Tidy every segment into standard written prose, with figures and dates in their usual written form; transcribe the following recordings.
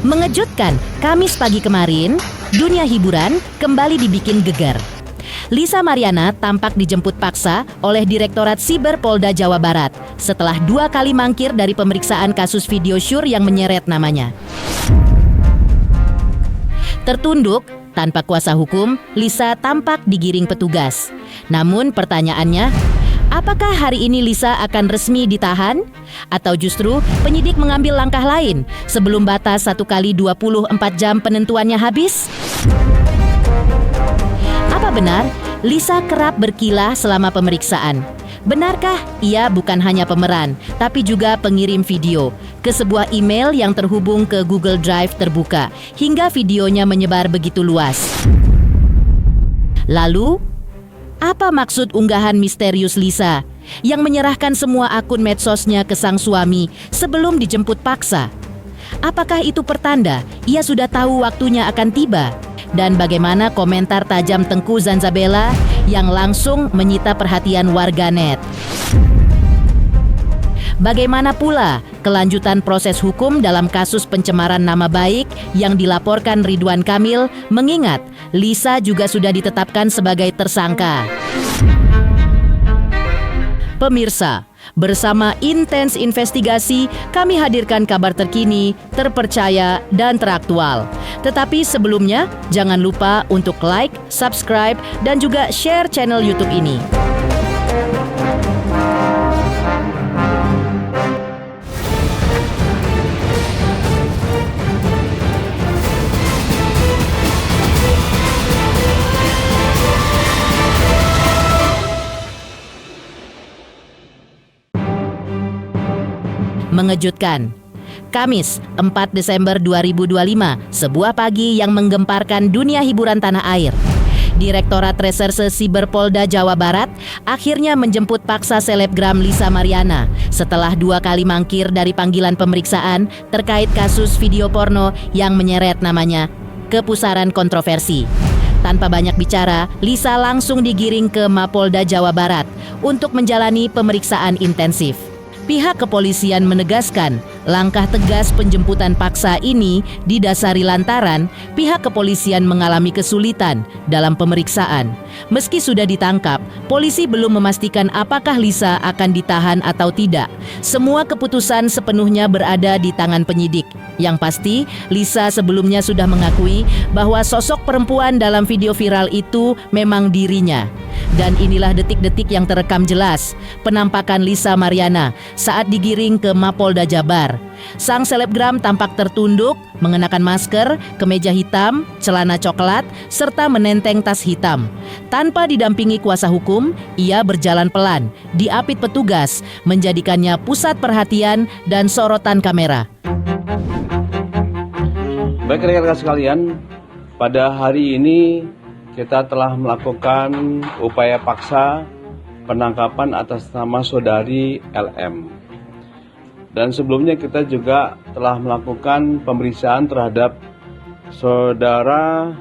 Mengejutkan, Kamis pagi kemarin, dunia hiburan kembali dibikin gegar. Lisa Mariana tampak dijemput paksa oleh Direktorat Siber Polda Jawa Barat setelah 2 kali mangkir dari pemeriksaan kasus video syur yang menyeret namanya. Tertunduk, tanpa kuasa hukum, Lisa tampak digiring petugas. Namun pertanyaannya, apakah hari ini Lisa akan resmi ditahan? Atau justru penyidik mengambil langkah lain sebelum batas 1 kali 24 jam penentuannya habis? Apa benar Lisa kerap berkilah selama pemeriksaan? Benarkah ia bukan hanya pemeran, tapi juga pengirim video ke sebuah email yang terhubung ke Google Drive terbuka, hingga videonya menyebar begitu luas? Lalu, apa maksud unggahan misterius Lisa yang menyerahkan semua akun medsosnya ke sang suami sebelum dijemput paksa? Apakah itu pertanda ia sudah tahu waktunya akan tiba? Dan bagaimana komentar tajam Tengku Zanzabella yang langsung menyita perhatian warganet? Bagaimana pula kelanjutan proses hukum dalam kasus pencemaran nama baik yang dilaporkan Ridwan Kamil, mengingat Lisa juga sudah ditetapkan sebagai tersangka? Pemirsa, bersama Intens Investigasi, kami hadirkan kabar terkini, terpercaya, dan teraktual. Tetapi sebelumnya, jangan lupa untuk like, subscribe, dan juga share channel YouTube ini. Mengejutkan. Kamis, 4 Desember 2025, sebuah pagi yang menggemparkan dunia hiburan tanah air. Direktorat Reserse Siber Polda Jawa Barat akhirnya menjemput paksa selebgram Lisa Mariana setelah 2 kali mangkir dari panggilan pemeriksaan terkait kasus video porno yang menyeret namanya ke pusaran kontroversi. Tanpa banyak bicara, Lisa langsung digiring ke Mapolda Jawa Barat untuk menjalani pemeriksaan intensif. Pihak kepolisian menegaskan langkah tegas penjemputan paksa ini didasari lantaran pihak kepolisian mengalami kesulitan dalam pemeriksaan. Meski sudah ditangkap, polisi belum memastikan apakah Lisa akan ditahan atau tidak. Semua keputusan sepenuhnya berada di tangan penyidik. Yang pasti, Lisa sebelumnya sudah mengakui bahwa sosok perempuan dalam video viral itu memang dirinya. Dan inilah detik-detik yang terekam jelas penampakan Lisa Mariana saat digiring ke Mapolda Jabar. Sang selebgram tampak tertunduk, mengenakan masker, kemeja hitam, celana coklat, serta menenteng tas hitam. Tanpa didampingi kuasa hukum, ia berjalan pelan, diapit petugas, menjadikannya pusat perhatian dan sorotan kamera. Baik rekan-rekan sekalian, pada hari ini kita telah melakukan upaya paksa penangkapan atas nama saudari LM. Dan sebelumnya kita juga telah melakukan pemeriksaan terhadap saudara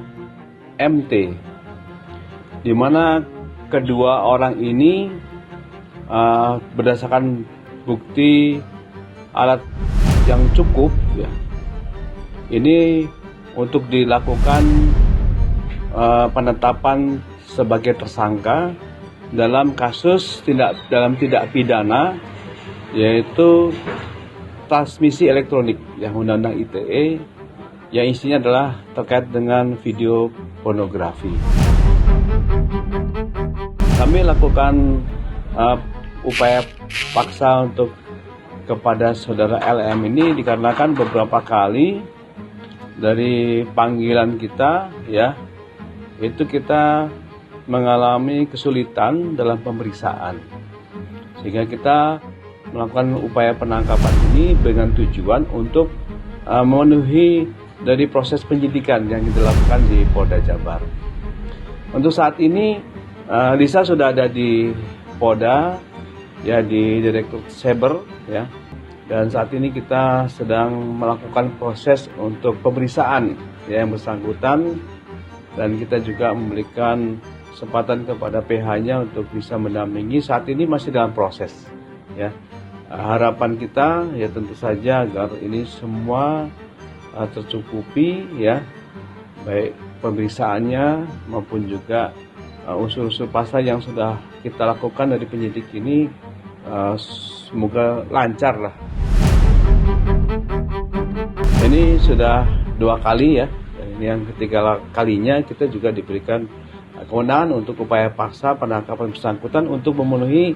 MT, di mana kedua orang ini berdasarkan bukti alat yang cukup, ya, ini untuk dilakukan penetapan sebagai tersangka dalam kasus tindak pidana, yaitu transmisi elektronik yang Undang-Undang ITE, yang isinya adalah terkait dengan video pornografi. Kami lakukan upaya paksa untuk kepada saudara LM ini dikarenakan beberapa kali dari panggilan kita, ya, itu kita mengalami kesulitan dalam pemeriksaan, sehingga kita melakukan upaya penangkapan ini dengan tujuan untuk memenuhi dari proses penyidikan yang dilakukan di Polda Jabar. Untuk saat ini Lisa sudah ada di Polda, ya, di Direktur Siber, ya. Dan saat ini kita sedang melakukan proses untuk pemeriksaan, ya, yang bersangkutan, dan kita juga memberikan kesempatan kepada PH-nya untuk bisa mendampingi. Saat ini masih dalam proses, ya. Harapan kita ya tentu saja agar ini semua tercukupi ya, baik pemeriksaannya maupun juga unsur-unsur pasal yang sudah kita lakukan dari penyidik ini semoga lancar lah. Ini sudah 2 kali ya, ini yang ketiga kalinya kita juga diberikan kewenangan untuk upaya paksa penangkapan bersangkutan untuk memenuhi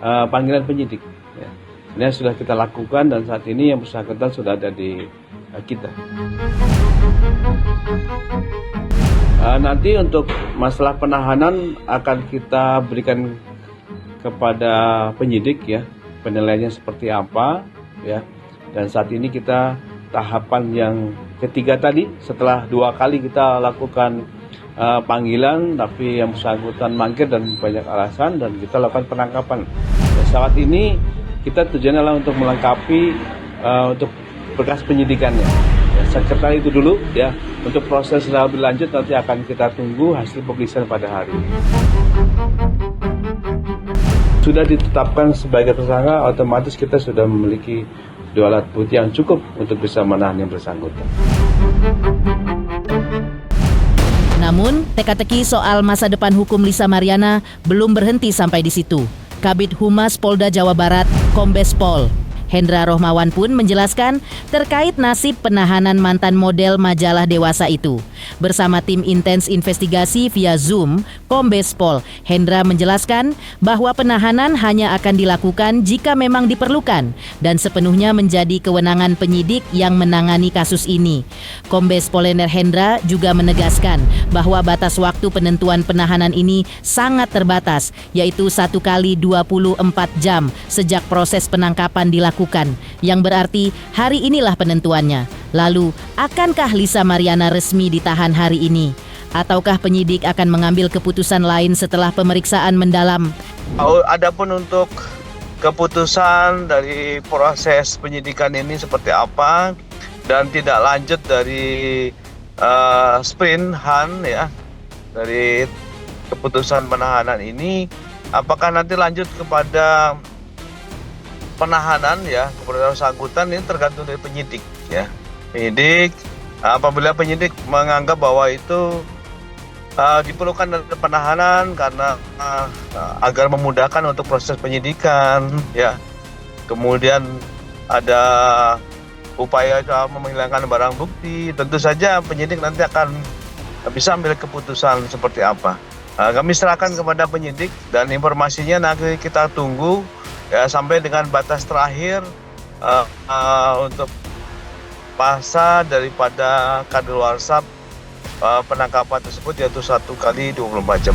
panggilan penyidik. Ya. Ini sudah kita lakukan dan saat ini yang bersangkutan sudah ada di kita. Nanti untuk masalah penahanan akan kita berikan kepada penyidik ya, penilaiannya seperti apa ya. Dan saat ini kita tahapan yang ketiga tadi, setelah 2 kali kita lakukan panggilan tapi yang bersangkutan mangkir dan banyak alasan, dan kita lakukan penangkapan. Dan saat ini kita tujuannya adalah untuk melengkapi untuk berkas penyidikannya. Ya, sekitar itu dulu ya. Untuk proses lebih lanjut nanti akan kita tunggu hasil pemeriksaan pada hari ini. Sudah ditetapkan sebagai tersangka, otomatis kita sudah memiliki 2 alat bukti yang cukup untuk bisa menahan yang bersangkutan. Namun, teka-teki soal masa depan hukum Lisa Mariana belum berhenti sampai di situ. Kabid Humas Polda Jawa Barat, Kombes Pol Hendra Rohmawan pun menjelaskan terkait nasib penahanan mantan model majalah dewasa itu. Bersama tim intens investigasi via Zoom, Kombes Pol Hendra menjelaskan bahwa penahanan hanya akan dilakukan jika memang diperlukan dan sepenuhnya menjadi kewenangan penyidik yang menangani kasus ini. Kombes Pol Hendra juga menegaskan bahwa batas waktu penentuan penahanan ini sangat terbatas, yaitu 1 kali 24 jam sejak proses penangkapan dilakukan, yang berarti hari inilah penentuannya. Lalu, akankah Lisa Mariana resmi ditahan hari ini? Ataukah penyidik akan mengambil keputusan lain setelah pemeriksaan mendalam? Adapun untuk keputusan dari proses penyidikan ini seperti apa dan tidak lanjut dari sprint Han ya, dari keputusan penahanan ini, apakah nanti lanjut kepada penahanan ya kepada bersangkutan, ini tergantung dari penyidik ya. Penyidik, apabila penyidik menganggap bahwa itu diperlukan penahanan karena agar memudahkan untuk proses penyidikan ya, kemudian ada upaya menghilangkan barang bukti, tentu saja penyidik nanti akan bisa ambil keputusan seperti apa. Kami serahkan kepada penyidik dan informasinya nanti kita tunggu ya sampai dengan batas terakhir untuk masa daripada kadaluarsa penangkapan tersebut, yaitu 1 kali 24 jam.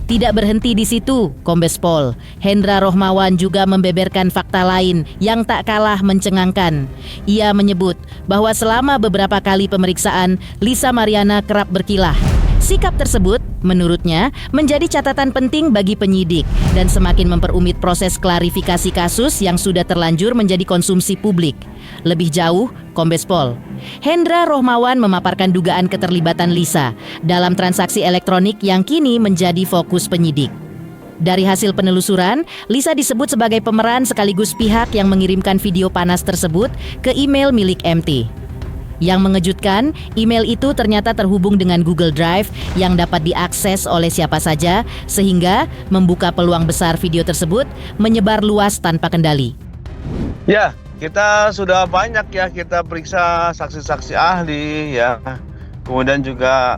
Tidak berhenti di situ, Kombes Pol Hendra Rohmawan juga membeberkan fakta lain yang tak kalah mencengangkan. Ia menyebut bahwa selama beberapa kali pemeriksaan, Lisa Mariana kerap berkilah. Sikap tersebut, menurutnya, menjadi catatan penting bagi penyidik dan semakin memperumit proses klarifikasi kasus yang sudah terlanjur menjadi konsumsi publik. Lebih jauh, Kombes Pol Hendra Rohmawan memaparkan dugaan keterlibatan Lisa dalam transaksi elektronik yang kini menjadi fokus penyidik. Dari hasil penelusuran, Lisa disebut sebagai pemeran sekaligus pihak yang mengirimkan video panas tersebut ke email milik MT. Yang mengejutkan, email itu ternyata terhubung dengan Google Drive yang dapat diakses oleh siapa saja, sehingga membuka peluang besar video tersebut menyebar luas tanpa kendali. Ya, kita sudah banyak ya kita periksa saksi-saksi ahli ya. Kemudian juga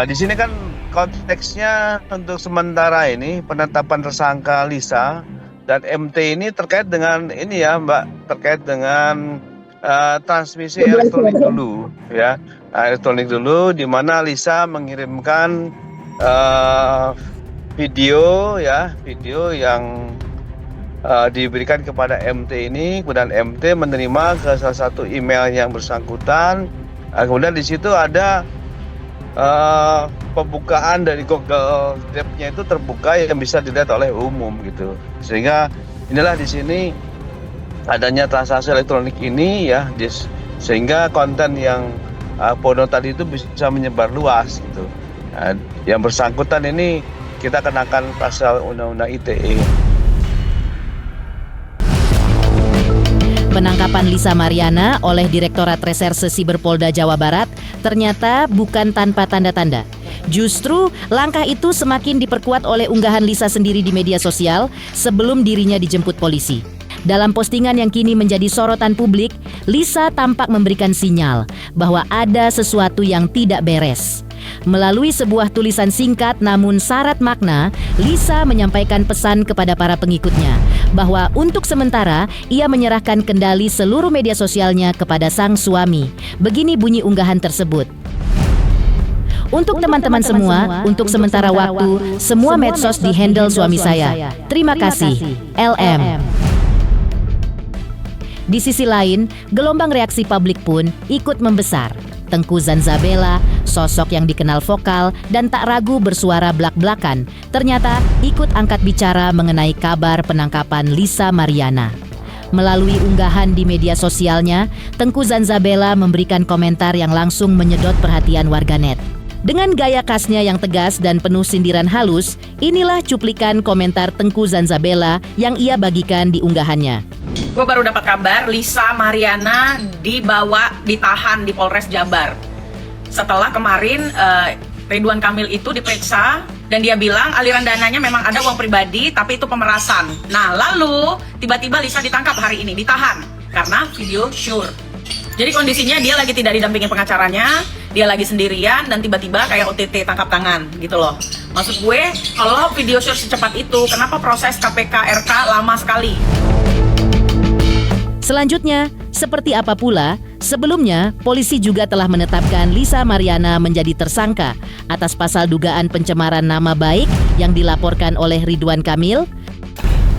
di sini kan konteksnya untuk sementara ini penetapan tersangka Lisa dan MT ini terkait dengan ini ya Mbak, terkait dengan transmisi elektronik dulu ya, elektronik dulu, di mana Lisa mengirimkan video yang diberikan kepada MT ini, kemudian MT menerima ke salah satu email yang bersangkutan. Kemudian di situ ada pembukaan dari Google Drive-nya itu terbuka yang bisa dilihat oleh umum gitu, sehingga inilah di sini adanya transaksi elektronik ini ya, sehingga konten yang porno tadi itu bisa menyebar luas gitu. Yang bersangkutan ini kita kenakan pasal Undang-Undang ITE. Penangkapan Lisa Mariana oleh Direktorat Reserse Siber Polda Jawa Barat ternyata bukan tanpa tanda-tanda. Justru langkah itu semakin diperkuat oleh unggahan Lisa sendiri di media sosial sebelum dirinya dijemput polisi. Dalam postingan yang kini menjadi sorotan publik, Lisa tampak memberikan sinyal bahwa ada sesuatu yang tidak beres. Melalui sebuah tulisan singkat namun syarat makna, Lisa menyampaikan pesan kepada para pengikutnya bahwa untuk sementara ia menyerahkan kendali seluruh media sosialnya kepada sang suami. Begini bunyi unggahan tersebut. Untuk teman-teman semua, untuk sementara waktu, semua medsos di-handle suami saya. Terima kasih, LM. Di sisi lain, gelombang reaksi publik pun ikut membesar. Tengku Zanzabela, sosok yang dikenal vokal dan tak ragu bersuara blak-blakan, ternyata ikut angkat bicara mengenai kabar penangkapan Lisa Mariana. Melalui unggahan di media sosialnya, Tengku Zanzabela memberikan komentar yang langsung menyedot perhatian warganet. Dengan gaya khasnya yang tegas dan penuh sindiran halus, inilah cuplikan komentar Tengku Zanzabela yang ia bagikan di unggahannya. Gue baru dapat kabar Lisa Mariana ditahan di Polres Jabar. Setelah kemarin Ridwan Kamil itu diperiksa dan dia bilang aliran dananya memang ada uang pribadi tapi itu pemerasan. Nah lalu tiba-tiba Lisa ditangkap hari ini, ditahan karena video sure. Jadi kondisinya dia lagi tidak didampingi pengacaranya, dia lagi sendirian dan tiba-tiba kayak OTT tangkap tangan gitu loh. Maksud gue kalau video sure secepat itu kenapa proses KPK RK lama sekali? Selanjutnya, seperti apa pula, sebelumnya polisi juga telah menetapkan Lisa Mariana menjadi tersangka atas pasal dugaan pencemaran nama baik yang dilaporkan oleh Ridwan Kamil.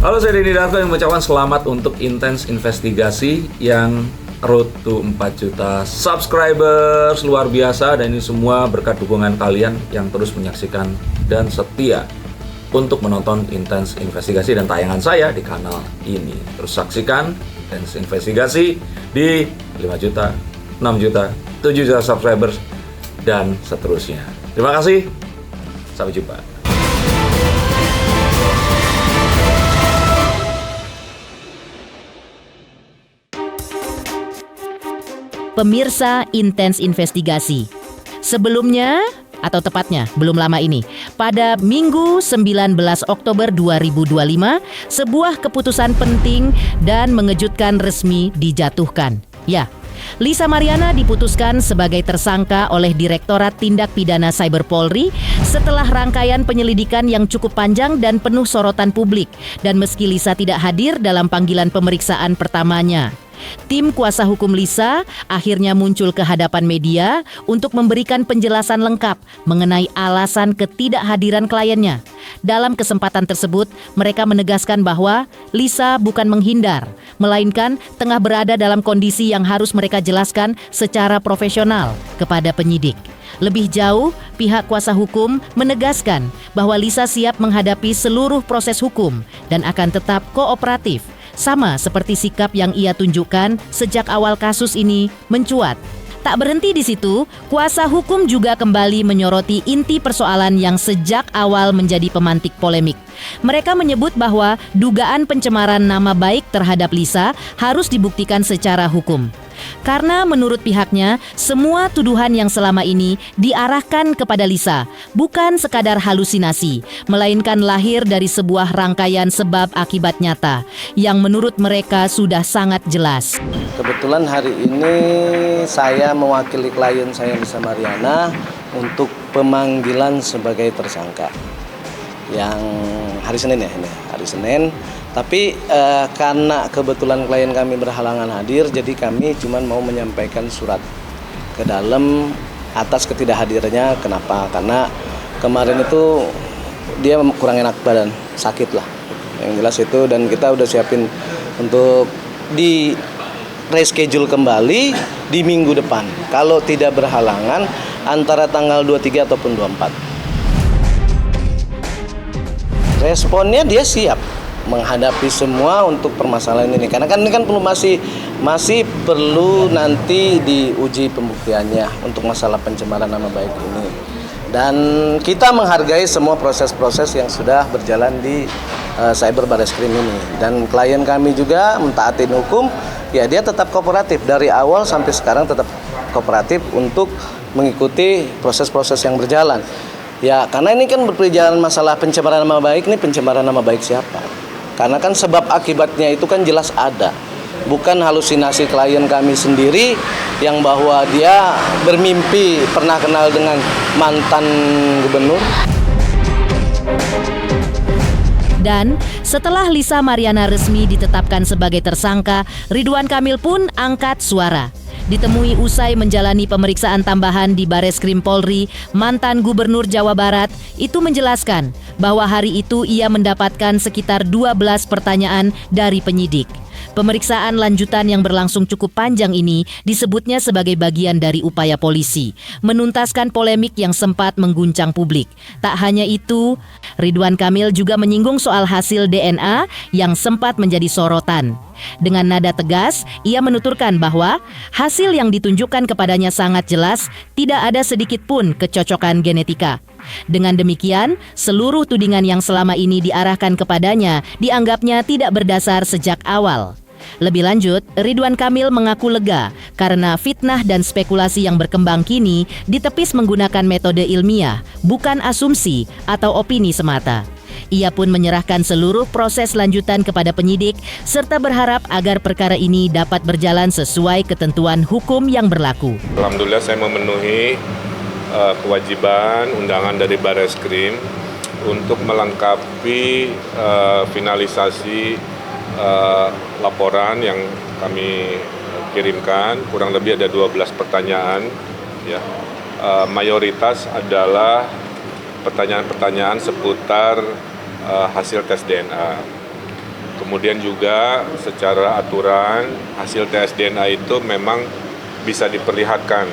Halo, saya Denny Darko yang mengucapkan selamat untuk Intens Investigasi yang road to 4 juta subscribers, luar biasa, dan ini semua berkat dukungan kalian yang terus menyaksikan dan setia untuk menonton Intens Investigasi dan tayangan saya di kanal ini. Terus saksikan Intens Investigasi di 5 juta, 6 juta, 7 juta subscribers, dan seterusnya. Terima kasih, sampai jumpa. Pemirsa Intens Investigasi. Sebelumnya, atau tepatnya belum lama ini, pada Minggu 19 Oktober 2025, sebuah keputusan penting dan mengejutkan resmi dijatuhkan. Ya, Lisa Mariana diputuskan sebagai tersangka oleh Direktorat Tindak Pidana Cyber Polri setelah rangkaian penyelidikan yang cukup panjang dan penuh sorotan publik. Dan meski Lisa tidak hadir dalam panggilan pemeriksaan pertamanya, tim kuasa hukum Lisa akhirnya muncul ke hadapan media untuk memberikan penjelasan lengkap mengenai alasan ketidakhadiran kliennya. Dalam kesempatan tersebut, mereka menegaskan bahwa Lisa bukan menghindar, melainkan tengah berada dalam kondisi yang harus mereka jelaskan secara profesional kepada penyidik. Lebih jauh, pihak kuasa hukum menegaskan bahwa Lisa siap menghadapi seluruh proses hukum dan akan tetap kooperatif, sama seperti sikap yang ia tunjukkan sejak awal kasus ini mencuat. Tak berhenti di situ, kuasa hukum juga kembali menyoroti inti persoalan yang sejak awal menjadi pemantik polemik. Mereka menyebut bahwa dugaan pencemaran nama baik terhadap Lisa harus dibuktikan secara hukum. Karena menurut pihaknya, semua tuduhan yang selama ini diarahkan kepada Lisa bukan sekadar halusinasi, melainkan lahir dari sebuah rangkaian sebab akibat nyata yang menurut mereka sudah sangat jelas. Kebetulan hari ini saya mewakili klien saya Lisa Mariana untuk pemanggilan sebagai tersangka. Yang hari Senin ya, ini hari Senin. Tapi karena kebetulan klien kami berhalangan hadir, jadi kami cuma mau menyampaikan surat ke dalam atas ketidakhadirannya. Kenapa? Karena kemarin itu dia kurang enak badan, sakit lah. Yang jelas itu, dan kita udah siapin untuk di reschedule kembali di minggu depan. Kalau tidak berhalangan antara tanggal 23 ataupun 24. Responnya dia siap menghadapi semua untuk permasalahan ini, karena kan ini kan masih perlu nanti diuji pembuktiannya untuk masalah pencemaran nama baik ini. Dan kita menghargai semua proses-proses yang sudah berjalan di Cyber Barreskrim ini, dan klien kami juga mentaatin hukum ya dia tetap kooperatif dari awal sampai sekarang, tetap kooperatif untuk mengikuti proses-proses yang berjalan. Ya, karena ini kan berjalan masalah pencemaran nama baik, ini pencemaran nama baik siapa? Karena kan sebab akibatnya itu kan jelas ada. Bukan halusinasi klien kami sendiri yang bahwa dia bermimpi pernah kenal dengan mantan gubernur. Dan setelah Lisa Mariana resmi ditetapkan sebagai tersangka, Ridwan Kamil pun angkat suara. Ditemui usai menjalani pemeriksaan tambahan di Bareskrim Polri, mantan Gubernur Jawa Barat itu menjelaskan bahwa hari itu ia mendapatkan sekitar 12 pertanyaan dari penyidik. Pemeriksaan lanjutan yang berlangsung cukup panjang ini disebutnya sebagai bagian dari upaya polisi menuntaskan polemik yang sempat mengguncang publik. Tak hanya itu, Ridwan Kamil juga menyinggung soal hasil DNA yang sempat menjadi sorotan. Dengan nada tegas, ia menuturkan bahwa hasil yang ditunjukkan kepadanya sangat jelas, tidak ada sedikit pun kecocokan genetika. Dengan demikian, seluruh tudingan yang selama ini diarahkan kepadanya dianggapnya tidak berdasar sejak awal. Lebih lanjut, Ridwan Kamil mengaku lega karena fitnah dan spekulasi yang berkembang kini ditepis menggunakan metode ilmiah, bukan asumsi atau opini semata. Ia pun menyerahkan seluruh proses lanjutan kepada penyidik serta berharap agar perkara ini dapat berjalan sesuai ketentuan hukum yang berlaku. Alhamdulillah saya memenuhi kewajiban undangan dari Bareskrim untuk melengkapi finalisasi laporan yang kami kirimkan. Kurang lebih ada 12 pertanyaan, ya. Mayoritas adalah pertanyaan-pertanyaan seputar hasil tes DNA. Kemudian juga secara aturan hasil tes DNA itu memang bisa diperlihatkan.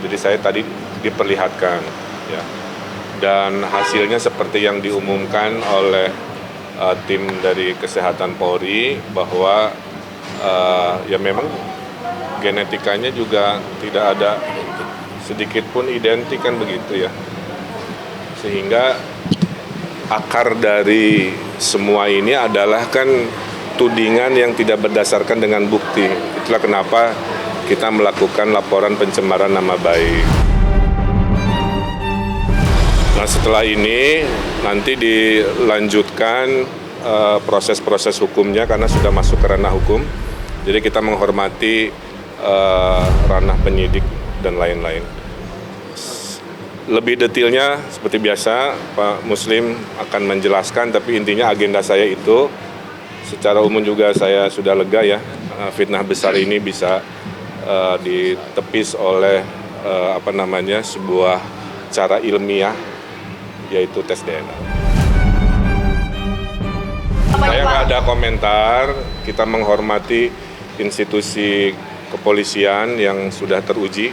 Jadi saya tadi diperlihatkan, ya. Dan hasilnya seperti yang diumumkan oleh tim dari Kesehatan Polri bahwa ya memang genetikanya juga tidak ada sedikit pun identik kan begitu ya. Sehingga akar dari semua ini adalah kan tudingan yang tidak berdasarkan dengan bukti. Itulah kenapa kita melakukan laporan pencemaran nama baik. Nah, setelah ini nanti dilanjutkan proses-proses hukumnya karena sudah masuk ke ranah hukum. Jadi kita menghormati ranah penyidik dan lain-lain. Lebih detailnya seperti biasa Pak Muslim akan menjelaskan, tapi intinya agenda saya itu secara umum juga saya sudah lega ya, fitnah besar ini bisa ditepis oleh sebuah cara ilmiah, yaitu tes DNA. Saya nggak ada komentar, kita menghormati institusi kepolisian yang sudah teruji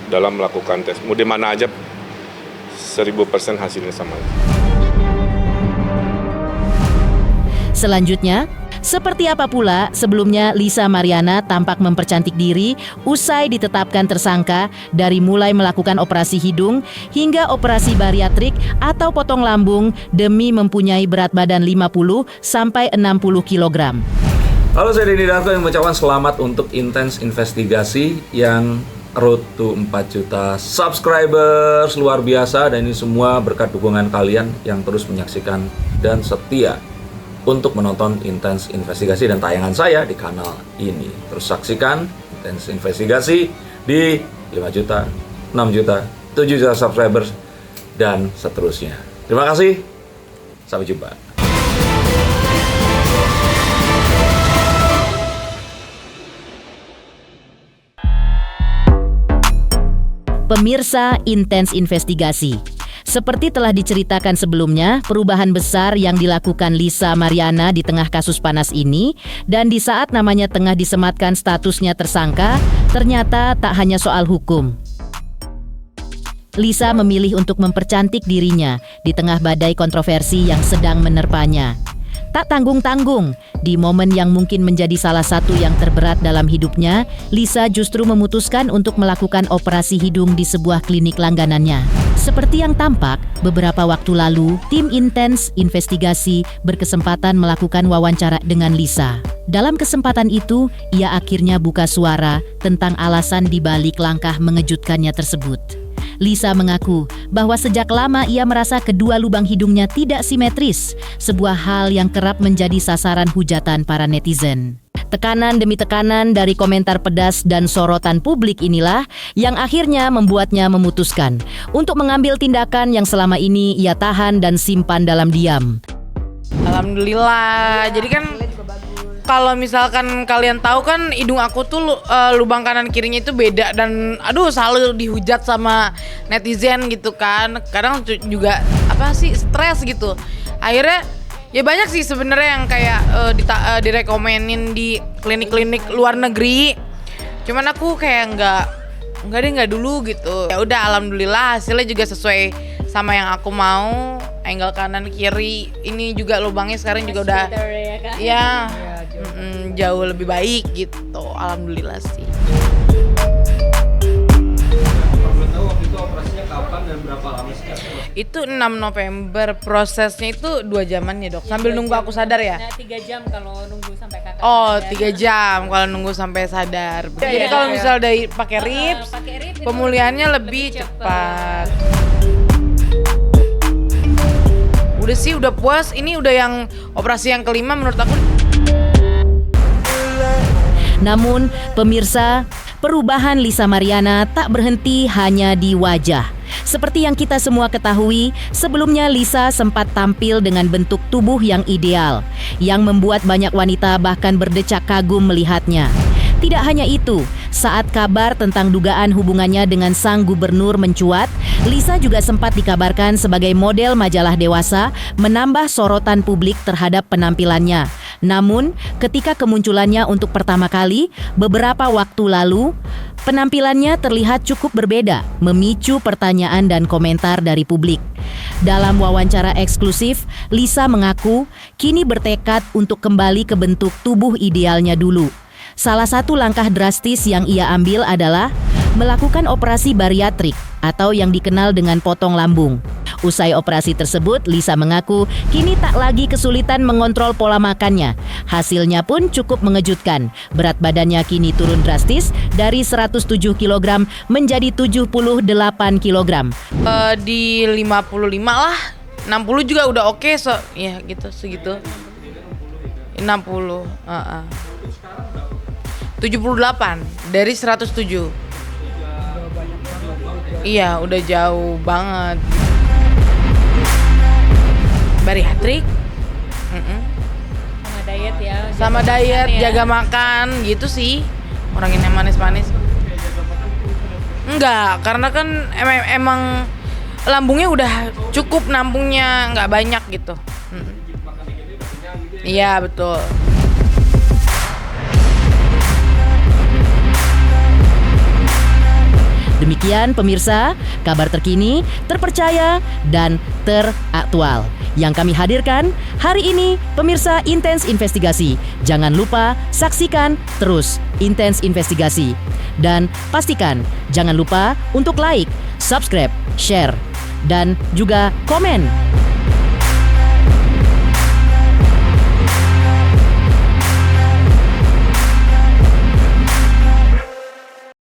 dalam melakukan tes. Mau di mana aja 1000% hasilnya sama. Selanjutnya, seperti apa pula sebelumnya Lisa Mariana tampak mempercantik diri usai ditetapkan tersangka dari mulai melakukan operasi hidung hingga operasi bariatrik atau potong lambung demi mempunyai berat badan 50 sampai 60 kg. Halo, saya Denny Darko yang mengucapkan selamat untuk Intens Investigasi yang road to 4 juta subscribers, luar biasa, dan ini semua berkat dukungan kalian yang terus menyaksikan dan setia untuk menonton Intens Investigasi dan tayangan saya di kanal ini. Terus saksikan Intens Investigasi di 5 juta, 6 juta, 7 juta subscribers, dan seterusnya. Terima kasih, sampai jumpa. Pemirsa Intens Investigasi, seperti telah diceritakan sebelumnya, perubahan besar yang dilakukan Lisa Mariana di tengah kasus panas ini dan di saat namanya tengah disematkan statusnya tersangka, ternyata tak hanya soal hukum. Lisa memilih untuk mempercantik dirinya di tengah badai kontroversi yang sedang menerpanya. Tak tanggung-tanggung, di momen yang mungkin menjadi salah satu yang terberat dalam hidupnya, Lisa justru memutuskan untuk melakukan operasi hidung di sebuah klinik langganannya. Seperti yang tampak, beberapa waktu lalu, tim Intens Investigasi berkesempatan melakukan wawancara dengan Lisa. Dalam kesempatan itu, ia akhirnya buka suara tentang alasan dibalik langkah mengejutkannya tersebut. Lisa mengaku bahwa sejak lama ia merasa kedua lubang hidungnya tidak simetris, sebuah hal yang kerap menjadi sasaran hujatan para netizen. Tekanan demi tekanan dari komentar pedas dan sorotan publik inilah yang akhirnya membuatnya memutuskan untuk mengambil tindakan yang selama ini ia tahan dan simpan dalam diam. Alhamdulillah. Jadi kan kalau misalkan kalian tahu kan hidung aku tuh lubang kanan kirinya itu beda dan selalu dihujat sama netizen gitu kan. Kadang juga stres gitu. Akhirnya ya banyak sih sebenarnya yang kayak direkomenin di klinik-klinik luar negeri. Cuman aku kayak enggak dulu gitu. Ya udah alhamdulillah hasilnya juga sesuai sama yang aku mau. Angle kanan kiri ini juga lubangnya sekarang juga udah jauh lebih baik gitu. Alhamdulillah sih. Itu 6 November, prosesnya itu 2 jaman ya dok, sambil nunggu aku sadar ya? Nah 3 jam kalau nunggu sampai kakak. Oh 3 jam kalau nunggu sampai sadar. Jadi kalau misal dari pakai rips, pemulihannya lebih cepat. Udah sih, udah puas, ini udah yang operasi yang kelima menurut aku. Namun, pemirsa, perubahan Lisa Mariana tak berhenti hanya di wajah. Seperti yang kita semua ketahui, sebelumnya Lisa sempat tampil dengan bentuk tubuh yang ideal, yang membuat banyak wanita bahkan berdecak kagum melihatnya. Tidak hanya itu, saat kabar tentang dugaan hubungannya dengan sang gubernur mencuat, Lisa juga sempat dikabarkan sebagai model majalah dewasa, menambah sorotan publik terhadap penampilannya. Namun, ketika kemunculannya untuk pertama kali, beberapa waktu lalu, penampilannya terlihat cukup berbeda, memicu pertanyaan dan komentar dari publik. Dalam wawancara eksklusif, Lisa mengaku kini bertekad untuk kembali ke bentuk tubuh idealnya dulu. Salah satu langkah drastis yang ia ambil adalah melakukan operasi bariatrik atau yang dikenal dengan potong lambung. Usai operasi tersebut, Lisa mengaku kini tak lagi kesulitan mengontrol pola makannya. Hasilnya pun cukup mengejutkan. Berat badannya kini turun drastis dari 107 kg menjadi 78 kg. Di 55 lah, 60 juga udah oke, ya gitu segitu. 60, 78 dari 107. Iya, udah jauh banget. Bariatrik. Sama diet ya. Sama diet, jaga makan gitu sih. Orangin yang manis-manis. Enggak, karena kan emang lambungnya udah cukup, nampungnya nggak banyak gitu. Iya, betul. Demikian pemirsa, kabar terkini, terpercaya, dan teraktual yang kami hadirkan hari ini. Pemirsa Intens Investigasi, jangan lupa saksikan terus Intens Investigasi. Dan pastikan jangan lupa untuk like, subscribe, share, dan juga komen.